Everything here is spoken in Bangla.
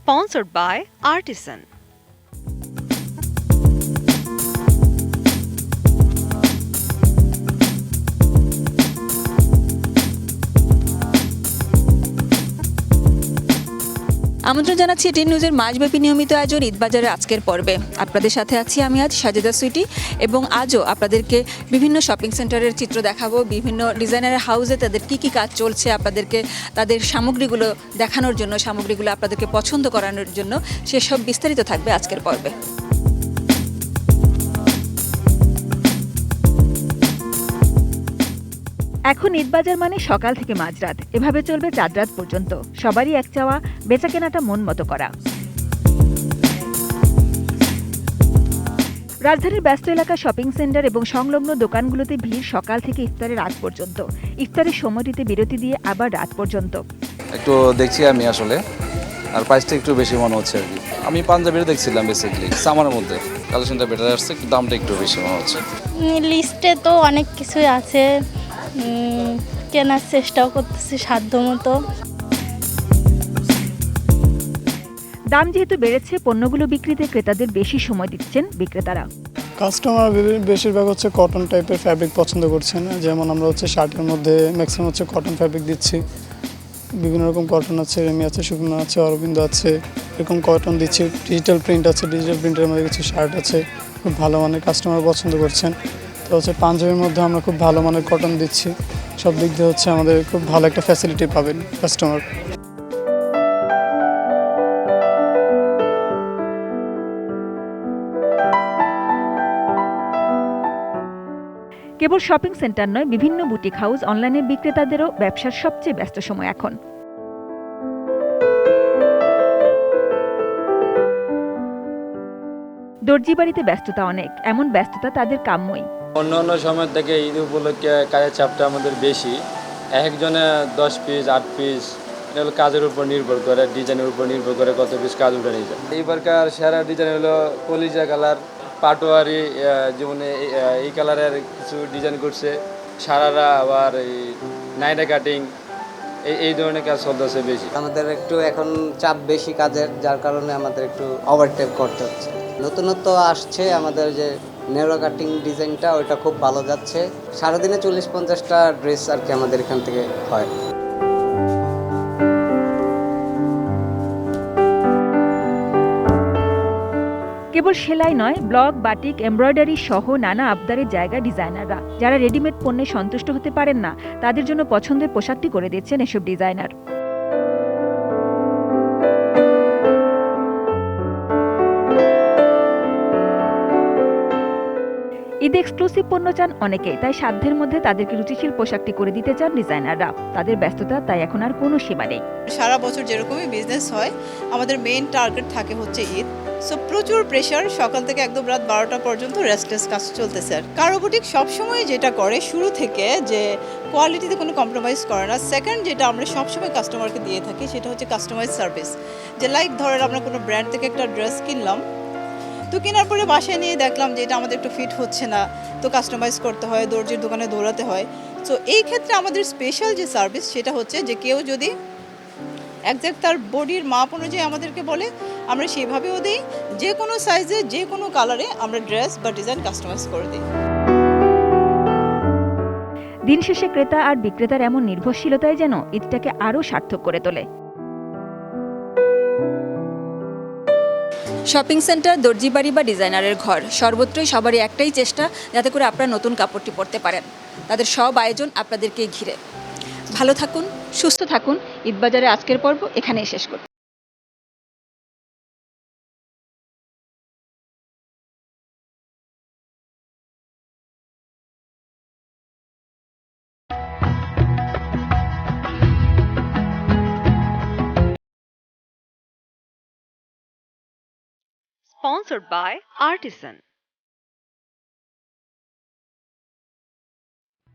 Sponsored by Artisan. আমন্ত্রণ জানাচ্ছি টিন নিউজের মাসব্যাপী নিয়মিত আয়োজন ঈদবাজারের আজকের পর্বে। আপনাদের সাথে আছি আমি আজ সাজেদা সুইটি, এবং আজও আপনাদেরকে বিভিন্ন শপিং সেন্টারের চিত্র দেখাবো, বিভিন্ন ডিজাইনারের হাউসে তাদের কী কাজ চলছে, আপনাদেরকে তাদের সামগ্রীগুলো দেখানোর জন্য, সামগ্রীগুলো আপনাদেরকে পছন্দ করানোর জন্য, সেসব বিস্তারিত থাকবে আজকের পর্বে। এখন ঈদবাজার মানে সকাল থেকে মাঝরাত, এভাবে চলবে চাঁদ রাত পর্যন্ত। সবারই এক চাওয়া, বেচা কেনাটা মন মতো করা। রাজধানীর ব্যস্ত এলাকা শপিং সেন্টার এবং সংলগ্ন দোকানগুলোতে ভিড় সকাল থেকে ইফতারের আগ পর্যন্ত। ইফতারের সময়টিতে বিরতি দিয়ে আবার রাত পর্যন্ত। একটু দেখছি আমি আসলে, আর প্রাইসটা একটু বেশি মনে হচ্ছে আর কি। আমি পাঞ্জাবির দেখছিলাম বেসিক্যালি, সামারের মধ্যে কালেকশনটা বেটার আসছে, দামটা একটু বেশি মনে হচ্ছে। লিস্টে তো অনেক কিছুই আছে, কেনার চেষ্টাও করতেছি সাধ্য মতো। দাম যেহেতু বেড়েছে, পণ্যগুলো বিক্রিতে ক্রেতাদের বেশি সময় দিচ্ছেন বিক্রেতারা। কাস্টমার বেশিরভাগ হচ্ছে কটন টাইপের ফ্যাব্রিক পছন্দ করছেন, যেমন আমরা হচ্ছে শার্টের মধ্যে ম্যাক্সিমাম হচ্ছে কটন ফ্যাব্রিক দিচ্ছি। বিভিন্ন রকম কটন আছে, রেমি আছে, শুকনো আছে, অরবিন্দ আছে, এরকম কটন দিচ্ছি। ডিজিটাল প্রিন্ট আছে, ডিজিটাল প্রিন্টের মধ্যে কিছু শার্ট আছে, খুব ভালো মানের কাস্টমার পছন্দ করছেন। তো হচ্ছে পাঞ্জাবির মধ্যে আমরা খুব ভালো মানের কটন দিচ্ছি। সব দিক দিয়ে হচ্ছে আমাদের খুব ভালো একটা ফ্যাসিলিটি পাবেন কাস্টমার। কেবল শপিং সেন্টার নয়, বিভিন্ন বুটিক হাউস, অনলাইনে বিক্রেতাদেরও ব্যবসার সবচেয়ে ব্যস্ত সময় এখন। দর্জি বাড়িতে ব্যস্ততা অনেক, এমন ব্যস্ততা তাদের কাম্যই। অন্যান্য সময় থেকে ঈদ উপলক্ষে কাজের চাপটা আমাদের বেশি। একজনে 10 পিস 8 পিস, এটা হলো কাজের উপর নির্ভর করে, ডিজাইনের উপর নির্ভর করে কত পিস কাজ উঠে নিয়ে যায়। এইবারকার সেরা ডিজাইন হলো কলিজা কালার, পাটোয়ারি, যেমন এই কালারের কিছু ডিজাইন করছে, সারারা, আবার এই নাইরা কাটিং, এই ধরনের কাজ চলতেছে বেশি। আমাদের একটু এখন চাপ বেশি কাজের, যার কারণে আমাদের একটু ওভারটাইম করতে হচ্ছে। নতুনত্ব আসছে আমাদের যে নেরো কাটিং ডিজাইনটা, ওইটা খুব ভালো যাচ্ছে। সারাদিনে 40-50টা ড্রেস আর কি আমাদের এখান থেকে হয়। কেবল সেলাই নয়, ব্লক, বাটিক, এমব্রয়ডারি সহ নানা আবদারের জায়গা ডিজাইনাররা। যারা রেডিমেড পণ্যে সন্তুষ্ট হতে পারেন না, তাদের জন্য পছন্দের পোশাকটি করে দিচ্ছেন এসব ডিজাইনার। ঈদে এক্সক্লুসিভ পণ্য চান অনেকেই, তাই সাধ্যের মধ্যে তাদেরকে রুচিশীল পোশাকটি করে দিতে চান ডিজাইনাররা। তাদের ব্যস্ততা তাই এখন আর কোনো সীমা নেই। সারা বছর যেরকমই বিজনেস হয়, আমাদের মেইন টার্গেট থাকে হচ্ছে ঈদ। সো প্রচুর প্রেশার, সকাল থেকে একদম রাত 12টা পর্যন্ত রেস্টলেস কাজ চলতেছে। আর কারো বুটিক সবসময় যেটা করে শুরু থেকে, যে কোয়ালিটিতে কোনো কম্প্রোমাইজ করে না। সেকেন্ড, যেটা আমরা সবসময় কাস্টমারকে দিয়ে থাকি, সেটা হচ্ছে কাস্টমাইজ সার্ভিস। যে লাইক ধরেন আমরা কোনো ব্র্যান্ড থেকে একটা ড্রেস কিনলাম, তো কেনার পরে বাসায় নিয়ে দেখলাম যে এটা আমাদের একটু ফিট হচ্ছে না, তো কাস্টমাইজ করতে হয়, দর্জির দোকানে দৌড়াতে হয়। তো এই ক্ষেত্রে আমাদের স্পেশাল যে সার্ভিস, সেটা হচ্ছে যে কেউ যদি একজ্যাক্ট তার বডির মাপ অনুযায়ী আমাদেরকে বলে, আমরা সেভাবেও দিই। যে কোনো সাইজে, যে কোনো কালারে আমরা ড্রেস বা ডিজাইন কাস্টমাইজ করে দিই। দিন শেষে ক্রেতা আর বিক্রেতার এমন নির্ভরশীলতাই যেন ঈদটাকে আরও সার্থক করে তোলে। শপিং সেন্টার, দর্জি বাড়ি বা ডিজাইনারের ঘর, সর্বত্রই সবারই একটাই চেষ্টা, যাতে করে আপনারা নতুন কাপড়টি পরতে পারেন। তাদের সব আয়োজন আপনাদেরকে ঘিরে। ভালো থাকুন, সুস্থ থাকুন। ঈদবাজারে আজকের পর্ব এখানেই শেষ করি। Sponsored by Artisan.